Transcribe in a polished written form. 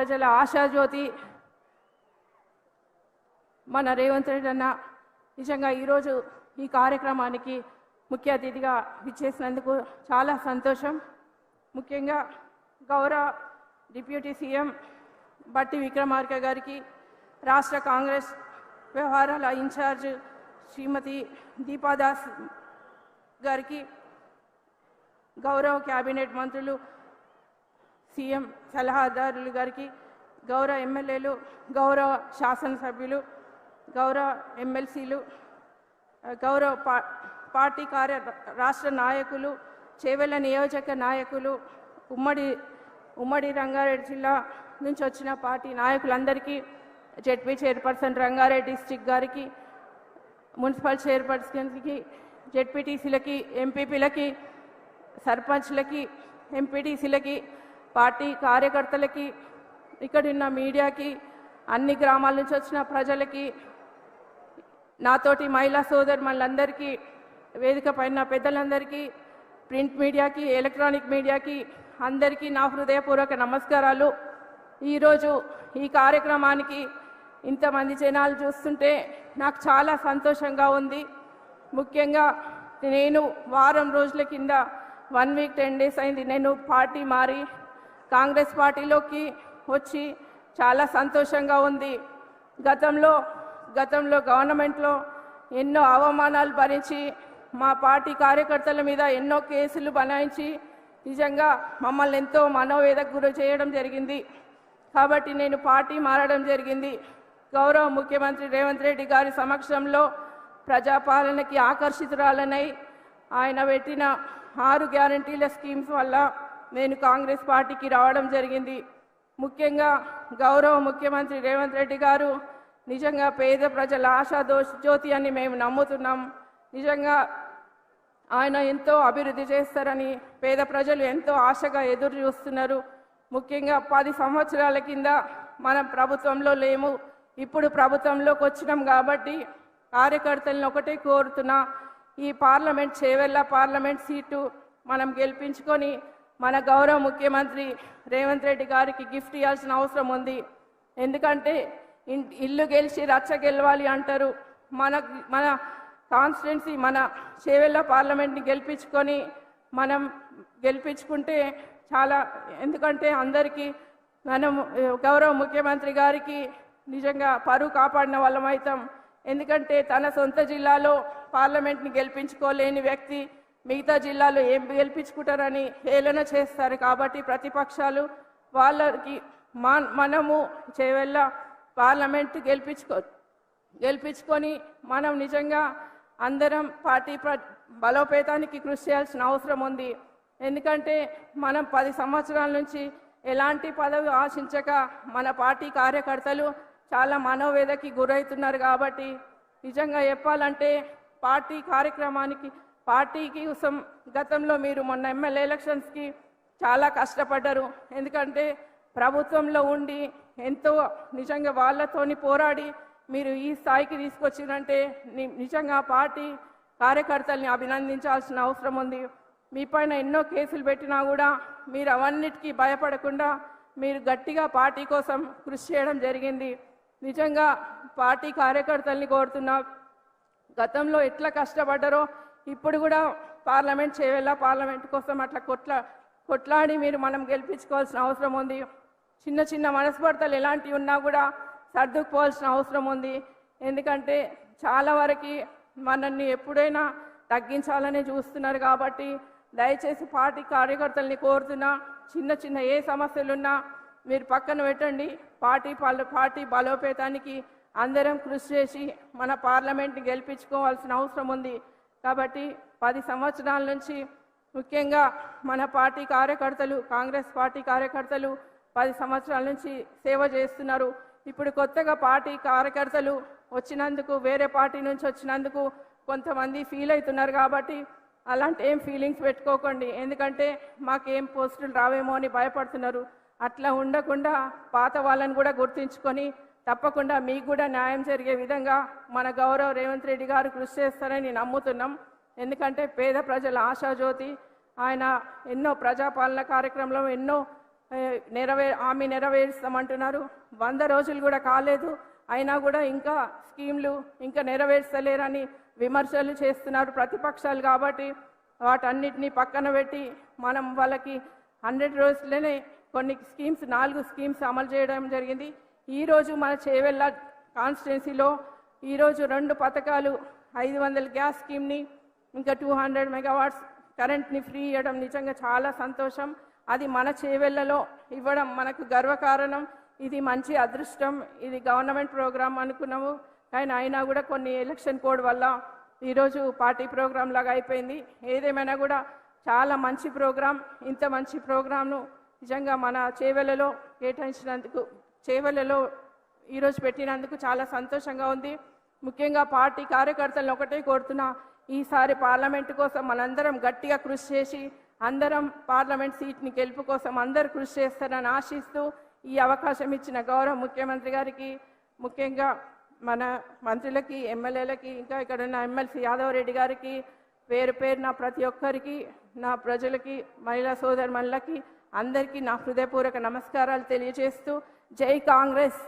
ప్రజల ఆశాజ్యోతి మన రేవంత్ రెడ్డి అన్న నిజంగా ఈరోజు ఈ కార్యక్రమానికి ముఖ్య అతిథిగా విచ్చేసినందుకు చాలా సంతోషం. ముఖ్యంగా గౌరవ డిప్యూటీ సీఎం బట్టి విక్రమార్క గారికి, రాష్ట్ర కాంగ్రెస్ వ్యవహారాల ఇన్ఛార్జ్ శ్రీమతి దీపాదాస్ గారికి, గౌరవ క్యాబినెట్ మంత్రులు, సీఎం సలహాదారులు గారికి, గౌరవ ఎమ్మెల్యేలు, గౌరవ శాసనసభ్యులు, గౌరవ ఎమ్మెల్సీలు, గౌరవ పార్టీ రాష్ట్ర నాయకులు, చేవెళ్ల నియోజక నాయకులు, ఉమ్మడి రంగారెడ్డి జిల్లా నుంచి వచ్చిన పార్టీ నాయకులందరికీ, జెడ్పీ చైర్పర్సన్ రంగారెడ్డి డిస్ట్రిక్ట్ గారికి, మున్సిపల్ చైర్పర్సన్కి, జెడ్పీటీసీలకి, ఎంపీపీలకి, సర్పంచ్లకి, ఎంపీటీసీలకి, పార్టీ కార్యకర్తలకి, ఇక్కడున్న మీడియాకి, అన్ని గ్రామాల నుంచి వచ్చిన ప్రజలకి, నాతోటి మహిళా సోదరులందరికీ, వేదిక పైన పెద్దలందరికీ, ప్రింట్ మీడియాకి, ఎలక్ట్రానిక్ మీడియాకి అందరికీ నా హృదయపూర్వక నమస్కారాలు. ఈరోజు ఈ కార్యక్రమానికి ఇంతమంది జనాలు చూస్తుంటే నాకు చాలా సంతోషంగా ఉంది. ముఖ్యంగా నేను వారం రోజుల కింద 1 వీక్ 10 డేస్ అయింది నేను పార్టీ మారి కాంగ్రెస్ పార్టీలోకి వచ్చి, చాలా సంతోషంగా ఉంది. గతంలో గవర్నమెంట్లో ఎన్నో అవమానాలు భరించి మా పార్టీ కార్యకర్తల మీద ఎన్నో కేసులు బనాయించి నిజంగా మమ్మల్ని ఎంతో మనోవేదకు గురి చేయడం జరిగింది. కాబట్టి నేను పార్టీ మారడం జరిగింది. గౌరవ ముఖ్యమంత్రి రేవంత్ రెడ్డి గారి సమక్షంలో ప్రజాపాలనకి ఆకర్షితురాలనై ఆయన పెట్టిన 6 గ్యారంటీల స్కీమ్స్ వల్ల నేను కాంగ్రెస్ పార్టీకి రావడం జరిగింది. ముఖ్యంగా గౌరవ ముఖ్యమంత్రి రేవంత్ రెడ్డి గారు నిజంగా పేద ప్రజల ఆశా జ్యోతి అని మేము నమ్ముతున్నాం. నిజంగా ఆయన ఎంతో అభివృద్ధి చేస్తారని పేద ప్రజలు ఎంతో ఆశగా ఎదురు చూస్తున్నారు. ముఖ్యంగా 10 సంవత్సరాల కింద మనం ప్రభుత్వంలో లేము, ఇప్పుడు ప్రభుత్వంలోకి వచ్చినాం. కాబట్టి కార్యకర్తలను ఒకటే కోరుతున్నా, ఈ చేవెళ్ల పార్లమెంట్ సీటు మనం గెలిపించుకొని మన గౌరవ ముఖ్యమంత్రి రేవంత్ రెడ్డి గారికి గిఫ్ట్ ఇవ్వాల్సిన అవసరం ఉంది. ఎందుకంటే ఇల్లు గెలిచి రచ్చ గెలవాలి అంటారు. మన కాన్స్టిట్యున్సీ మన చేవెళ్ల పార్లమెంట్ని మనం గెలిపించుకుంటే చాలా, ఎందుకంటే అందరికీ మనం గౌరవ ముఖ్యమంత్రి గారికి నిజంగా పరువు కాపాడిన వాళ్ళం అవుతాం. ఎందుకంటే తన సొంత జిల్లాలో పార్లమెంట్ని గెలిపించుకోలేని వ్యక్తి మిగతా జిల్లాలో ఏం గెలిపించుకుంటారని హేళన చేస్తారు. కాబట్టి ప్రతిపక్షాలు వాళ్ళకి మనము చేవెళ్ల పార్లమెంట్ గెలిపించుకొని మనం నిజంగా అందరం పార్టీ బలోపేతానికి కృషి చేయాల్సిన అవసరం ఉంది. ఎందుకంటే మనం 10 సంవత్సరాల నుంచి ఎలాంటి పదవి ఆశించక మన పార్టీ కార్యకర్తలు చాలా మనోవేదకి గురవుతున్నారు. కాబట్టి నిజంగా చెప్పాలంటే పార్టీకి కోసం గతంలో మీరు మొన్న ఎమ్మెల్యే ఎలక్షన్స్కి చాలా కష్టపడ్డారు. ఎందుకంటే ప్రభుత్వంలో ఉండి ఎంతో నిజంగా వాళ్ళతోని పోరాడి మీరు ఈ స్థాయికి తీసుకొచ్చినంటే నిజంగా పార్టీ కార్యకర్తల్ని అభినందించాల్సిన అవసరం ఉంది. మీ పైన ఎన్నో కేసులు పెట్టినా కూడా మీరు అవన్నిటికీ భయపడకుండా మీరు గట్టిగా పార్టీ కోసం కృషి చేయడం జరిగింది. నిజంగా పార్టీ కార్యకర్తల్ని కోరుతున్నా, గతంలో ఎట్లా కష్టపడ్డారో ఇప్పుడు కూడా చేవెళ్ల పార్లమెంట్ కోసం అట్లా కొట్లాడి మనం గెలిపించుకోవాల్సిన అవసరం ఉంది. చిన్న మనస్పర్ధలు ఎలాంటివి ఉన్నా కూడా సర్దుకుపోవాల్సిన అవసరం ఉంది. ఎందుకంటే చాలా వరకు మనల్ని ఎప్పుడైనా తగ్గించాలని చూస్తున్నారు. కాబట్టి దయచేసి పార్టీ కార్యకర్తల్ని కోరుతున్నా, చిన్న ఏ సమస్యలున్నా మీరు పక్కన పెట్టండి. పార్టీ బలోపేతానికి అందరం కృషి చేసి మన పార్లమెంట్ని గెలిపించుకోవాల్సిన అవసరం ఉంది. కాబట్టి 10 సంవత్సరాల నుంచి ముఖ్యంగా మన పార్టీ కార్యకర్తలు, కాంగ్రెస్ పార్టీ కార్యకర్తలు 10 సంవత్సరాల నుంచి సేవ చేస్తున్నారు. ఇప్పుడు కొత్తగా పార్టీ కార్యకర్తలు వచ్చినందుకు, వేరే పార్టీ నుంచి వచ్చినందుకు కొంతమంది ఫీల్ అవుతున్నారు. కాబట్టి అలాంటి ఏం ఫీలింగ్స్ పెట్టుకోకండి. ఎందుకంటే మాకేం పోస్టులు రావేమో అని భయపడుతున్నారు. అట్లా ఉండకుండా పాత వాళ్ళని కూడా గుర్తించుకొని తప్పకుండా మీకు కూడా న్యాయం జరిగే విధంగా మన గౌరవ రేవంత్ రెడ్డి గారు కృషి చేస్తారని నమ్ముతున్నాం. ఎందుకంటే పేద ప్రజల ఆశాజ్యోతి ఆయన. ఎన్నో ప్రజాపాలన కార్యక్రమంలో ఎన్నో హామీ నెరవేరుస్తామంటున్నారు. 100 రోజులు కూడా కాలేదు, అయినా కూడా ఇంకా స్కీమ్లు ఇంకా నెరవేర్చలేరని విమర్శలు చేస్తున్నారు ప్రతిపక్షాలు. కాబట్టి వాటన్నిటినీ పక్కన పెట్టి మనం వాళ్ళకి 100 రోజులనే కొన్ని స్కీమ్స్ 4 స్కీమ్స్ అమలు చేయడం జరిగింది. ఈరోజు మన చేవెళ్ళ కాన్స్టిట్యున్సీలో ఈరోజు 2 పథకాలు 500 గ్యాస్ స్కీమ్ని ఇంకా 200 మెగావాట్స్ కరెంట్ని ఫ్రీ ఇవ్వడం నిజంగా చాలా సంతోషం. అది మన చేవెళ్ళలో ఇవ్వడం మనకు గర్వకారణం. ఇది మంచి అదృష్టం. ఇది గవర్నమెంట్ ప్రోగ్రామ్ అనుకున్నాము, కానీ అయినా కూడా కొన్ని ఎలక్షన్ కోడ్ వల్ల ఈరోజు పార్టీ ప్రోగ్రాం లాగా అయిపోయింది. ఏదేమైనా కూడా చాలా మంచి ప్రోగ్రాం. ఇంత మంచి ప్రోగ్రాంను నిజంగా మన చేవెళ్ళలో కేటాయించినందుకు, చేవెళ్ళలో ఈరోజు పెట్టినందుకు చాలా సంతోషంగా ఉంది. ముఖ్యంగా పార్టీ కార్యకర్తలను ఒకటే కోరుతున్నా, ఈసారి పార్లమెంటు కోసం మనందరం గట్టిగా కృషి చేసి అందరం పార్లమెంట్ సీట్ని గెలుపు కోసం అందరూ కృషి చేస్తారని ఆశిస్తూ ఈ అవకాశం ఇచ్చిన గౌరవ ముఖ్యమంత్రి గారికి, ముఖ్యంగా మన మంత్రులకి, ఎమ్మెల్యేలకి, ఇంకా ఇక్కడ ఉన్న ఎమ్మెల్సీ యాదవ్ రెడ్డి గారికి పేరు పేరున ప్రతి ఒక్కరికి, నా ప్రజలకి, మహిళా సోదరుమణులకి అందరికీ నా హృదయపూర్వక నమస్కారాలు తెలియజేస్తూ జై కాంగ్రెస్.